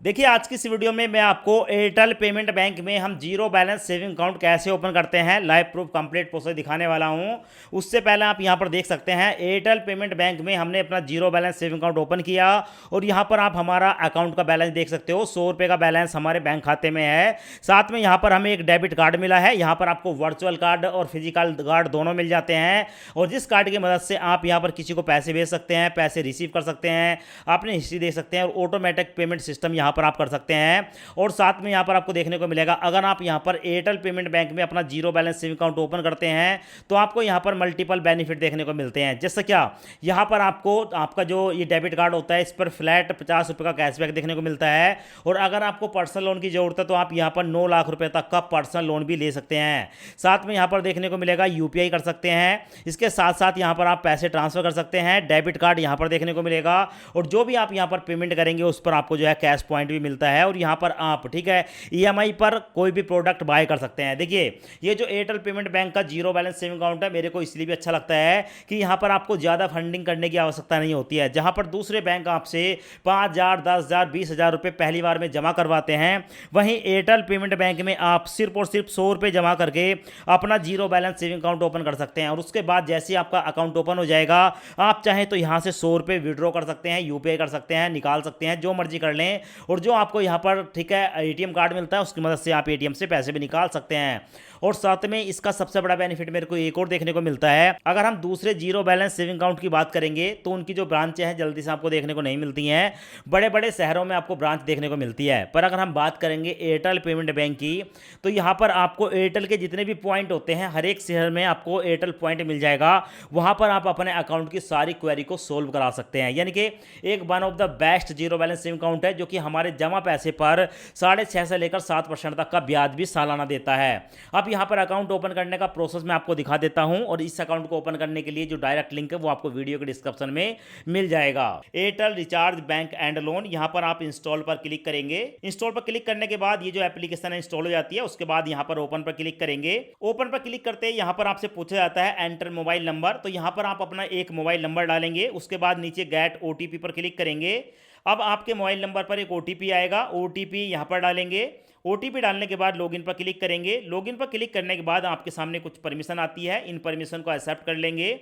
देखिए आज की इस वीडियो में मैं आपको एयरटेल पेमेंट बैंक में हम जीरो बैलेंस सेविंग अकाउंट कैसे ओपन करते हैं लाइव प्रूफ कंप्लीट प्रोसेस दिखाने वाला हूं। उससे पहले आप यहां पर देख सकते हैं एयरटेल पेमेंट बैंक में हमने अपना zero balance saving account open किया और यहां पर आप हमारा अकाउंट का बैलेंस देख सकते हो। 100 रुपये का बैलेंस हमारे बैंक खाते में है। साथ में यहाँ पर हमें एक डेबिट कार्ड मिला है। यहाँ पर आपको वर्चुअल कार्ड और फिजिकल कार्ड दोनों मिल जाते हैं और जिस कार्ड की मदद से आप यहाँ पर किसी को पैसे भेज सकते हैं, पैसे रिसीव कर सकते हैं, अपनी हिस्ट्री देख सकते हैं और ऑटोमेटिक पेमेंट सिस्टम यहाँ पर आप कर सकते हैं। और साथ में यहाँ पर आपको देखने को मिलेगा अगर आप यहाँ पर एयरटेल पेमेंट बैंक में अपना zero balance saving account open करते हैं तो आपको यहाँ पर मल्टीपल बेनिफिट देखने को मिलते हैं। जैसे क्या यहाँ पर आपको आपका जो ये डेबिट कार्ड होता है इस पर फ्लैट 50 रुपये का कैशबैक देखने को मिलता है और अगर आपको पर्सनल लोन की जरूरत है तो आप यहाँ पर 9 लाख रुपए तक का पर्सनल लोन भी ले सकते हैं। साथ में यहाँ पर देखने को मिलेगा यूपीआई कर सकते हैं। इसके साथ साथ यहाँ पर आप पैसे ट्रांसफर कर सकते हैं। डेबिट कार्ड यहाँ पर देखने को मिलेगा और जो भी आप यहाँ पर पेमेंट करेंगे उस पर आपको जो है कैश पॉइंट भी मिलता है और यहाँ पर आप ठीक है ईएमआई पर कोई भी प्रोडक्ट बाय कर सकते हैं। देखिए ये जो एयरटेल पेमेंट बैंक का जीरो बैलेंस सेविंग अकाउंट है मेरे को इसलिए भी अच्छा लगता है कि यहाँ पर आपको ज़्यादा फंडिंग करने की आवश्यकता नहीं होती है। जहाँ पर दूसरे बैंक आपसे 5,000 10,000 20,000 रुपये पहली बार में जमा करवाते हैं, वहीं एयरटेल पेमेंट बैंक में आप सिर्फ और सिर्फ 100 रुपये जमा करके अपना zero balance saving account open कर सकते हैं और उसके बाद जैसे ही आपका अकाउंट ओपन हो जाएगा आप चाहें तो यहाँ से 100 रुपये विड्रॉ कर सकते हैं, यूपीआई कर सकते हैं, निकाल सकते हैं, जो मर्जी कर लें। और जो आपको यहाँ पर ठीक है एटीएम कार्ड मिलता है उसकी मदद से आप एटीएम से पैसे भी निकाल सकते हैं। और साथ में इसका सबसे बड़ा बेनिफिट मेरे को एक और देखने को मिलता है, अगर हम दूसरे जीरो बैलेंस सेविंग अकाउंट की बात करेंगे तो उनकी जो ब्रांचें हैं जल्दी से आपको देखने को नहीं मिलती हैं। बड़े बड़े शहरों में आपको ब्रांच देखने को मिलती है, पर अगर हम बात करेंगे एयरटेल पेमेंट बैंक की तो यहाँ पर आपको एयरटेल के जितने भी पॉइंट होते हैं हर एक शहर में आपको एयरटेल पॉइंट मिल जाएगा। वहाँ पर आप अपने अकाउंट की सारी क्वेरी को सोल्व करा सकते हैं। यानी कि एक one of the best zero balance saving account है जो कि हमारे जमा पैसे पर 6.5 से लेकर 7% तक का ब्याज भी सालाना देता है। अब यहाँ पर अकाउंट ओपन करने का प्रोसेस मैं आपको दिखा देता हूं और इस अकाउंट को ओपन करने के लिए जो डायरेक्ट लिंक है वो आपको वीडियो के डिस्क्रिप्शन में मिल जाएगा। Airtel recharge bank and loan, यहाँ पर आप इंस्टॉल पर क्लिक करेंगे। इंस्टॉल पर क्लिक करने के बाद ये जो एप्लीकेशन इंस्टॉल हो जाती है उसके बाद यहाँ पर ओपन पर क्लिक करेंगे। ओपन पर क्लिक करते ही यहाँ पर आपसे पूछा जाता है एंटर मोबाइल नंबर, तो यहाँ पर आप अपना एक मोबाइल नंबर डालेंगे। उसके बाद नीचे गेट ओटीपी पर क्लिक करेंगे। अब आपके मोबाइल नंबर पर एक ओटीपी आएगा, ओटीपी यहाँ पर डालेंगे। ओटीपी डालने के बाद लॉगिन पर क्लिक करेंगे। लॉगिन पर क्लिक करने के बाद आपके सामने कुछ परमिशन आती है, इन परमिशन को एक्सेप्ट कर लेंगे।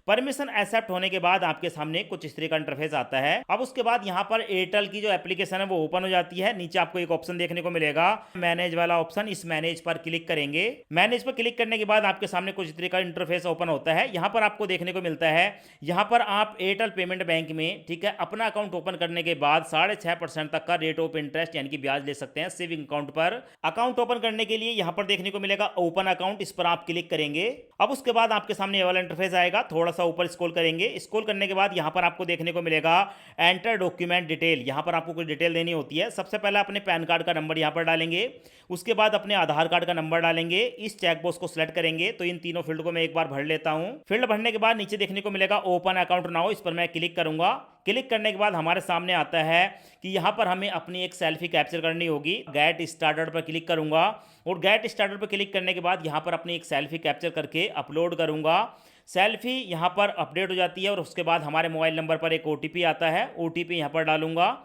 परमिशन एक्सेप्ट होने के बाद आपके सामने कुछ इस तरह का इंटरफेस आता है। अब उसके बाद यहाँ पर एयरटेल की जो एप्लीकेशन है वो ओपन हो जाती है। नीचे आपको एक ऑप्शन देखने को मिलेगा मैनेज वाला ऑप्शन, इस मैनेज पर क्लिक करेंगे। मैनेज पर क्लिक करने के बाद आपके सामने कुछ इस तरह का इंटरफेस ओपन होता है। यहाँ पर आपको देखने को मिलता है यहाँ पर आप एयरटेल पेमेंट बैंक में ठीक है अपना अकाउंट ओपन करने के बाद 6.5% तक का रेट ऑफ इंटरेस्ट यानी कि ब्याज ले सकते हैं सेविंग अकाउंट पर। अकाउंट ओपन करने के लिए यहाँ पर देखने को मिलेगा ओपन अकाउंट, इस पर आप क्लिक करेंगे। अब उसके बाद आपके सामने ये वाला इंटरफेस आएगा। थोड़ा सा ऊपर स्क्रॉल करेंगे। स्क्रॉल करने के बाद यहां पर आपको देखने को मिलेगा एंटर डॉक्यूमेंट डिटेल। यहां पर आपको कोई डिटेल देनी होती है। सबसे पहले अपने पैन कार्ड का नंबर यहां पर डालेंगे। उसके बाद अपने आधार कार्ड का नंबर डालेंगे। इस चेकबॉक्स को सिलेक्ट करेंगे। तो इन तीनों फील्ड को मैं एक बार भर लेता हूं। फील्ड भरने के बाद नीचे देखने को मिलेगा ओपन अकाउंट नाउ, इस पर मैं क्लिक करूंगा। क्लिक करने के बाद हमारे सामने आता है कि यहाँ पर हमें अपनी एक सेल्फी कैप्चर करनी होगी। गेट स्टार्टेड पर क्लिक करूंगा और गेट स्टार्टेड पर क्लिक करने के बाद यहाँ पर अपनी एक सेल्फी कैप्चर करके अपलोड करूंगा। सेल्फी यहाँ पर अपडेट हो जाती है और उसके बाद हमारे मोबाइल नंबर पर एक ओटीपी आता है। ओटीपी यहाँ पर डालूंगा।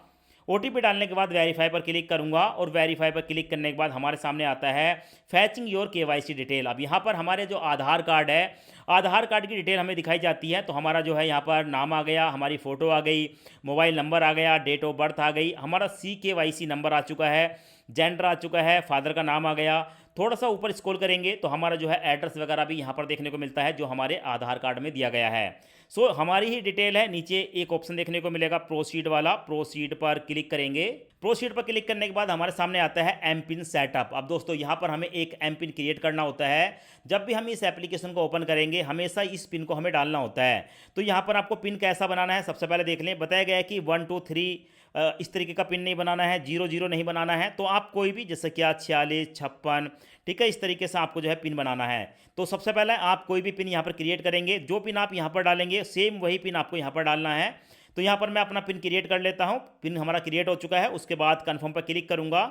ओटीपी डालने के बाद वेरीफाई पर क्लिक करूंगा और वेरीफाई पर क्लिक करने के बाद हमारे सामने आता है फैचिंग योर केवाईसी डिटेल। अब यहाँ पर हमारे जो आधार कार्ड है, आधार कार्ड की डिटेल हमें दिखाई जाती है। तो हमारा जो है यहाँ पर नाम आ गया, हमारी फ़ोटो आ गई, मोबाइल नंबर आ गया, डेट ऑफ बर्थ आ गई, हमारा CKYC नंबर आ चुका है, जेंडर आ चुका है, फादर का नाम आ गया। थोड़ा सा ऊपर स्क्रॉल करेंगे तो हमारा जो है एड्रेस वगैरह भी यहाँ पर देखने को मिलता है जो हमारे आधार कार्ड में दिया गया है। सो हमारी ही डिटेल है। नीचे एक ऑप्शन देखने को मिलेगा प्रोसीड वाला, प्रोसीड पर क्लिक करेंगे। प्रोसीड पर क्लिक करने के बाद हमारे सामने आता है एम पिन सेटअप। अब दोस्तों यहाँ पर हमें एक एम पिन क्रिएट करना होता है। जब भी हम इस एप्लीकेशन को ओपन करेंगे हमेशा इस पिन को हमें डालना होता है। तो यहाँ पर आपको पिन कैसा बनाना है सबसे पहले देख लें। बताया गया है कि 1 2 3 इस तरीके का पिन नहीं बनाना है, 0 0 नहीं बनाना है। तो आप कोई भी जैसे क्या 46 56 ठीक है इस तरीके से आपको जो है पिन बनाना है। तो सबसे पहले आप कोई भी पिन यहाँ पर क्रिएट करेंगे। जो पिन आप यहाँ पर डालेंगे सेम वही पिन आपको यहाँ पर डालना है। तो यहाँ पर मैं अपना पिन क्रिएट कर लेता हूँ। पिन हमारा क्रिएट हो चुका है। उसके बाद कन्फर्म पर क्लिक करूँगा।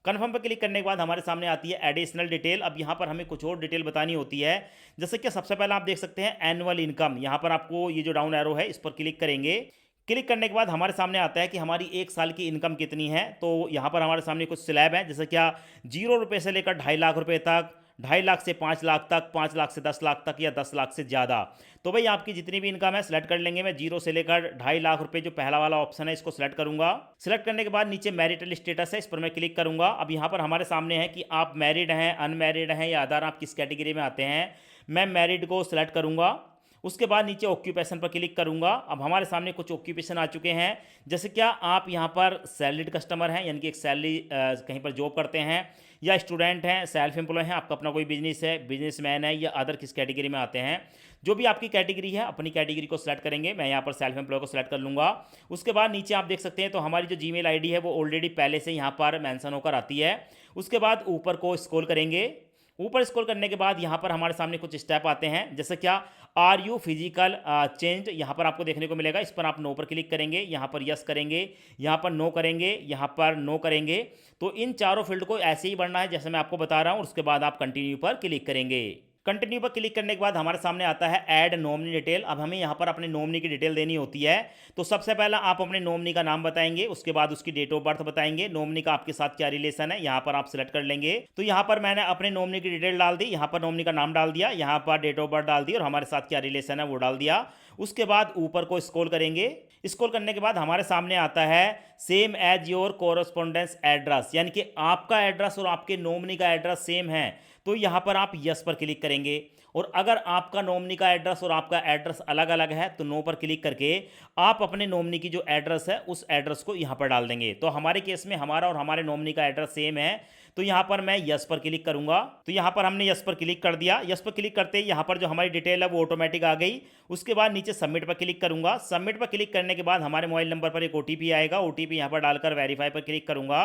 कन्फर्म पर क्लिक करने के बाद हमारे सामने आती है एडिशनल डिटेल। अब यहाँ पर हमें कुछ और डिटेल बतानी होती है। जैसे कि सबसे पहले आप देख सकते हैं एनुअल इनकम। यहाँ पर आपको ये जो डाउन एरो है इस पर क्लिक करेंगे। क्लिक करने के बाद हमारे सामने आता है कि हमारी 1 साल की इनकम कितनी है। तो यहाँ पर हमारे सामने कुछ स्लैब हैं, जैसे क्या 0 रुपए से लेकर 2.5 लाख रुपए तक, 2.5 लाख से 5 लाख तक, 5 लाख से 10 लाख तक या 10 लाख से ज़्यादा। तो भाई आपकी जितनी भी इनकम है सेलेक्ट कर लेंगे। मैं 0 से लेकर 2.5 लाख रुपए जो पहला वाला ऑप्शन है इसको सेलेक्ट करूंगा। सेलेक्ट करने के बाद नीचे मैरिटल स्टेटस है, इस पर मैं क्लिक करूंगा। अब यहाँ पर हमारे सामने है कि आप मैरिड हैं, अनमैरिड हैं या अदर, आप किस कैटेगरी में आते हैं। मैं मैरिड को सिलेक्ट करूंगा। उसके बाद नीचे ऑक्यूपेशन पर क्लिक करूंगा। अब हमारे सामने कुछ ऑक्यूपेशन आ चुके हैं, जैसे क्या आप यहां पर सैलरीड कस्टमर हैं, यानी कि एक सैलरी कहीं पर जॉब करते हैं, या स्टूडेंट हैं, सेल्फ एम्प्लॉय हैं, आपका अपना कोई बिजनेस है, बिजनेसमैन है, या अदर किस कैटेगरी में आते हैं। जो भी आपकी कैटेगरी है अपनी कैटेगरी को सिलेक्ट करेंगे। मैं यहाँ पर सेल्फ एम्प्लॉय को सिलेक्ट कर लूँगा। उसके बाद नीचे आप देख सकते हैं तो हमारी जो जीमेल आईडी है वो ऑलरेडी पहले से यहाँ पर मेंशन होकर आती है। उसके बाद ऊपर को स्क्रॉल करेंगे। ऊपर स्क्रॉल करने के बाद यहाँ पर हमारे सामने कुछ स्टेप आते हैं, जैसे क्या आर यू फिजिकल चेंज, यहाँ पर आपको देखने को मिलेगा। इस पर आप नो पर क्लिक करेंगे, यहाँ पर यस करेंगे, यहाँ पर नो करेंगे, यहाँ पर नो करेंगे। तो इन चारों फील्ड को ऐसे ही भरना है जैसे मैं आपको बता रहा हूँ। उसके बाद आप कंटिन्यू पर क्लिक करेंगे। कंटिन्यू पर क्लिक करने के बाद हमारे सामने आता है ऐड नॉमिनी डिटेल। अब हमें यहाँ पर अपने नॉमिनी की डिटेल देनी होती है। तो सबसे पहला आप अपने नॉमिनी का नाम बताएंगे, उसके बाद उसकी डेट ऑफ बर्थ बताएंगे, नॉमिनी का आपके साथ क्या रिलेशन है यहाँ पर आप सिलेक्ट कर लेंगे। तो यहाँ पर मैंने अपने नॉमिनी की डिटेल डाल दी, यहाँ पर नॉमिनी का नाम डाल दिया, यहाँ पर डेट ऑफ बर्थ डाल दी और हमारे साथ क्या रिलेशन है वो डाल दिया। उसके बाद ऊपर को स्क्रॉल करेंगे। स्क्रॉल करने के बाद हमारे सामने आता है same as your correspondence address, यानी कि आपका एड्रेस और आपके नॉमिनी का एड्रेस सेम है। तो यहाँ पर आप यस पर क्लिक करेंगे। और अगर आपका नॉमिनी का एड्रेस और आपका एड्रेस अलग अलग है तो नो पर क्लिक करके आप अपने नॉमिनी की जो एड्रेस है उस एड्रेस को यहाँ पर डाल देंगे। तो हमारे केस में हमारा और हमारे नॉमिनी का एड्रेस सेम है, तो यहाँ पर मैं यस पर क्लिक करूंगा। तो यहाँ पर हमने यस पर क्लिक कर दिया। यस पर क्लिक करते ही यहाँ पर जो हमारी डिटेल है वो ऑटोमेटिक आ गई। उसके बाद नीचे सबमिट पर क्लिक करूंगा। सबमिट पर क्लिक करने के बाद हमारे मोबाइल नंबर पर एक ओटीपी आएगा। ओटीपी यहाँ पर डालकर वेरीफाई पर क्लिक करूंगा।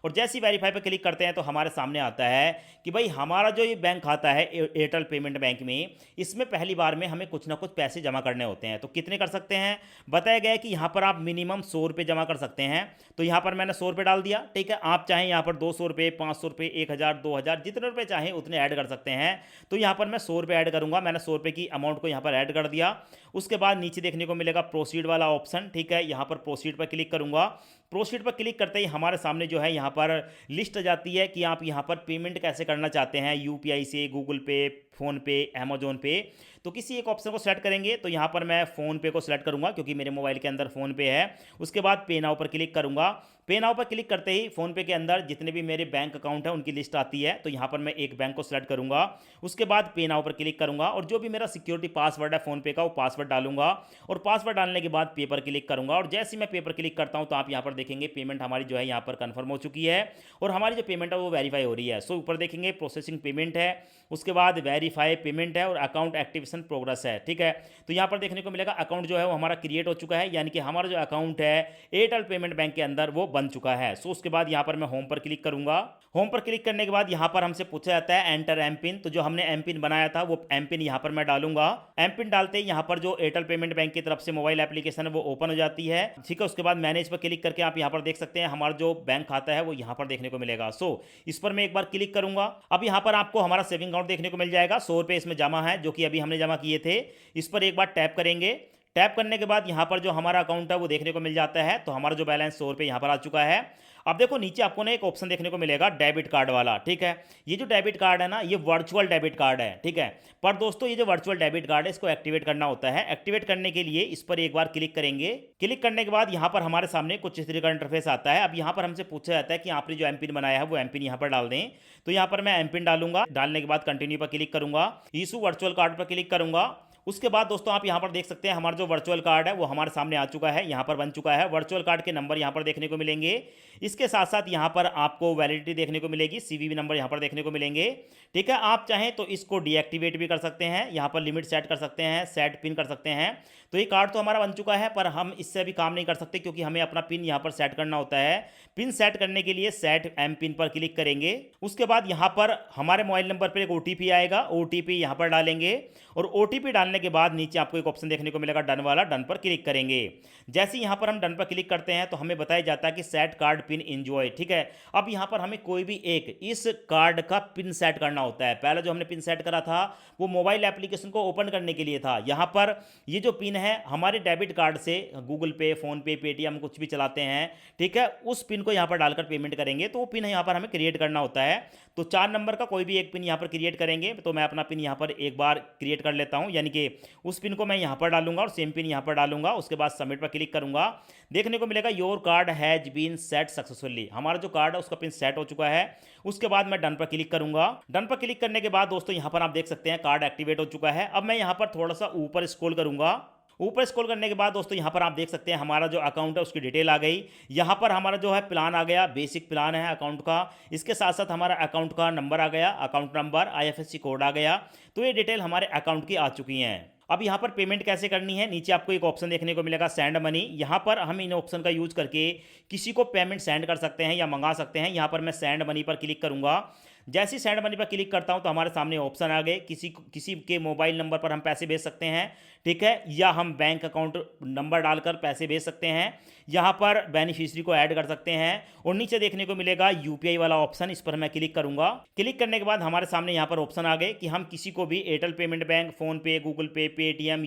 और जैसे ही वेरीफाई पर क्लिक करते हैं तो हमारे सामने आता है कि भाई हमारा जो ये बैंक खाता है एयरटेल पेमेंट बैंक में, इसमें पहली बार में हमें कुछ ना कुछ पैसे जमा करने होते हैं। तो कितने कर सकते हैं, बताया गया है कि यहाँ पर आप मिनिमम 100 रुपये जमा कर सकते हैं। तो यहाँ पर मैंने 100 रुपये डाल दिया। ठीक है, आप चाहें यहाँ पर 200 रुपये, 500 रुपये, 1000, 2000 जितने रुपये चाहें उतने ऐड कर सकते हैं। तो यहाँ पर मैं 100 रुपये ऐड करूँगा। मैंने 100 रुपये की अमाउंट को यहाँ पर ऐड कर दिया। उसके बाद नीचे देखने को मिलेगा प्रोसीड वाला ऑप्शन। ठीक है, यहाँ पर प्रोसीड पर क्लिक करूँगा। प्रोसीड पर क्लिक करते ही हमारे सामने जो है यहाँ पर लिस्ट आ जाती है कि आप यहाँ पर पेमेंट कैसे करना चाहते हैं, यूपीआई से, गूगल पे, फ़ोन पे, अमेजोन पे। तो किसी एक ऑप्शन को सेलेक्ट करेंगे। तो यहाँ पर मैं फ़ोन पे को सिलेक्ट करूँगा क्योंकि मेरे मोबाइल के अंदर फ़ोन पे है। उसके बाद पे नाउ पर क्लिक करूँगा। पे नाउ पर क्लिक करते ही फ़ोन पे के अंदर जितने भी मेरे बैंक अकाउंट है उनकी लिस्ट आती है। तो यहाँ पर मैं एक बैंक को सिलेक्ट करूँगा। उसके बाद पे नाउ पर क्लिक करूँगा और जो भी मेरा सिक्योरिटी पासवर्ड है फ़ोन पे का वो पासवर्ड डालूंगा। और पासवर्ड डालने के बाद पे पर क्लिक करूँगा। और जैसे ही मैं पे पर क्लिक करता हूँ तो आप यहाँ पर देखेंगे पेमेंट हमारी जो है यहाँ पर कन्फर्म हो चुकी है और हमारी जो पेमेंट है वो वेरीफाई हो रही है। सो ऊपर देखेंगे प्रोसेसिंग पेमेंट है, उसके बाद वेरीफाई पेमेंट है और अकाउंट एक्टिवेशन प्रोग्रेस है। ठीक है, तो यहाँ पर देखने को मिलेगा अकाउंट जो है वो हमारा क्रिएट हो चुका है, यानी कि हमारा जो अकाउंट है एयरटेल पेमेंट बैंक के अंदर वो बन चुका है। सो उसके बाद यहाँ पर मैं होम पर क्लिक करूंगा। होम पर क्लिक करने के बाद यहाँ पर हमसे पूछा जाता है एंटर एम पिन। तो जो हमने एम पिन बनाया था वो एम पिन यहाँ पर मैं डालूंगा। एम पिन डालते ही यहाँ पर जो एयरटेल पेमेंट बैंक की तरफ से मोबाइल एप्लीकेशन है वो ओपन हो जाती है। ठीक है, उसके बाद मैनेज पर क्लिक करके आप यहाँ पर देख सकते हैं हमारा जो बैंक खाता है वो यहाँ पर देखने को मिलेगा। सो इस पर मैं एक बार क्लिक करूंगा। अब यहाँ पर आपको हमारा सेविंग अकाउंट देखने को मिल जाएगा। 100 रुपये इसमें जमा है जो कि अभी हमने जमा किए थे। इस पर एक बार टैप करेंगे। टैप करने के बाद यहाँ पर जो हमारा अकाउंट है वो देखने को मिल जाता है। तो हमारा जो बैलेंस 100 रुपये यहाँ पर आ चुका है। अब देखो नीचे आपको ना एक ऑप्शन देखने को मिलेगा डेबिट कार्ड वाला। ठीक है, ये जो डेबिट कार्ड है ना ये वर्चुअल डेबिट कार्ड है। ठीक है, पर दोस्तों ये जो वर्चुअल डेबिट कार्ड है इसको एक्टिवेट करना होता है। एक्टिवेट करने के लिए इस पर एक बार क्लिक करेंगे। क्लिक करने के बाद यहाँ पर हमारे सामने कुछ इस तरह का इंटरफेस आता है। अब यहाँ पर हमसे पूछा जाता है कि आपने जो एम पिन बनाया है वो एम पिन यहाँ पर डाल दें। तो यहाँ पर मैं एम पिन डालूंगा। डालने के बाद कंटिन्यू पर क्लिक करूंगा। इशू वर्चुअल कार्ड पर क्लिक करूंगा। उसके बाद दोस्तों आप यहाँ पर देख सकते हैं हमारा जो वर्चुअल कार्ड है वो हमारे सामने आ चुका है, यहाँ पर बन चुका है। वर्चुअल कार्ड के नंबर यहाँ पर देखने को मिलेंगे। इसके साथ साथ यहाँ पर आपको वैलिडिटी देखने को मिलेगी, सीवीवी नंबर यहाँ पर देखने को मिलेंगे। ठीक है, आप चाहें तो इसको डीएक्टिवेट भी कर सकते हैं, यहाँ पर लिमिट सेट कर सकते हैं, सेट पिन कर सकते हैं। तो ये कार्ड तो हमारा बन चुका है पर हम इससे भी काम नहीं कर सकते क्योंकि हमें अपना पिन यहाँ पर सेट करना होता है। पिन सेट करने के लिए सेट एम पिन पर क्लिक करेंगे। उसके बाद यहाँ पर हमारे मोबाइल नंबर पर एक ओटीपी आएगा, ओटीपी यहाँ पर डालेंगे और ओटीपी डालने करने के बाद नीचे आपको एक ऑप्शन देखने को मिलेगा डन वाला, डन पर क्लिक करेंगे। जैसे ही यहाँ पर हम डन पर क्लिक करते हैं तो हमें बताया जाता है कि सेट कार्ड पिन एंजॉय, ठीक है। अब यहाँ पर हमें कोई भी एक इस कार्ड का पिन सेट करना होता है। पहले जो हमने पिन सेट करा था वो मोबाइल एप्लीकेशन को ओपन करने के लिए था। यहाँ पर ये जो पिन है हमारे डेबिट कार्ड से गूगल पे, फोन पे, पेटीएम कुछ भी चलाते हैं, ठीक है, उस पिन को यहाँ पर डालकर पेमेंट करेंगे तो वो पिन यहाँ पर हमें क्रिएट करना होता है। तो 4 नंबर का कोई भी एक पिन यहाँ पर क्रिएट करेंगे। तो मैं अपना पिन यहाँ पर एक बार क्रिएट कर लेता हूँ, यानी कि उस पिन को मैं यहाँ पर डालूंगा और सेम पिन यहाँ पर डालूंगा। उसके बाद सबमिट पर क्लिक करूंगा। देखने को मिलेगा your card has been set successfully, हमारा जो कार्ड है उसका पिन सेट हो चुका है। उसके बाद मैं डन पर क्लिक करूंगा। डन पर क्लिक करने के बाद दोस्तों यहाँ पर आप देख सकते हैं कार्ड एक्टिवेट हो चुका है। अब मैं यहाँ पर थोड़ा सा ऊपर स्क्रॉल करूंगा। ऊपर स्क्रॉल करने के बाद दोस्तों यहाँ पर आप देख सकते हैं हमारा जो अकाउंट है उसकी डिटेल आ गई। यहाँ पर हमारा जो है प्लान आ गया, बेसिक प्लान है अकाउंट का। इसके साथ साथ हमारा अकाउंट का नंबर आ गया, अकाउंट नंबर, आईएफएससी कोड आ गया। तो ये डिटेल हमारे अकाउंट की आ चुकी हैं। अब यहाँ पर पेमेंट कैसे करनी है, नीचे आपको एक ऑप्शन देखने को मिलेगा सेंड मनी। यहाँ पर हम इन ऑप्शन का यूज करके किसी को पेमेंट सेंड कर सकते हैं या मंगा सकते हैं। यहाँ पर मैं सेंड मनी पर क्लिक करूंगा। जैसे ही सेंड मनी पर क्लिक करता हूं तो हमारे सामने ऑप्शन आ गए, किसी के मोबाइल नंबर पर हम पैसे भेज सकते हैं, ठीक है, या हम बैंक अकाउंट नंबर डालकर पैसे भेज सकते हैं। यहाँ पर बेनिफिशियरी को ऐड कर सकते हैं और नीचे देखने को मिलेगा यूपीआई वाला ऑप्शन, इस पर मैं क्लिक करूंगा। क्लिक करने के बाद हमारे सामने यहाँ पर ऑप्शन आ गए कि हम किसी को भी एयरटेल पेमेंट बैंक, फोन पे, गूगल पे, Paytm,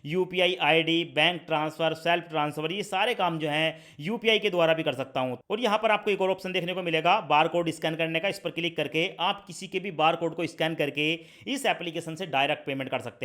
UPI ID, bank transfer, self transfer, ये सारे काम जो हैं यूपीआई के द्वारा भी कर सकता हूँ। और यहाँ पर आपको एक और ऑप्शन देखने को मिलेगा बार कोड स्कैन करने का। इस पर क्लिक करके आप किसी के भी बार कोड को स्कैन करके इस एप्लीकेशन से डायरेक्ट पेमेंट कर सकते हैं।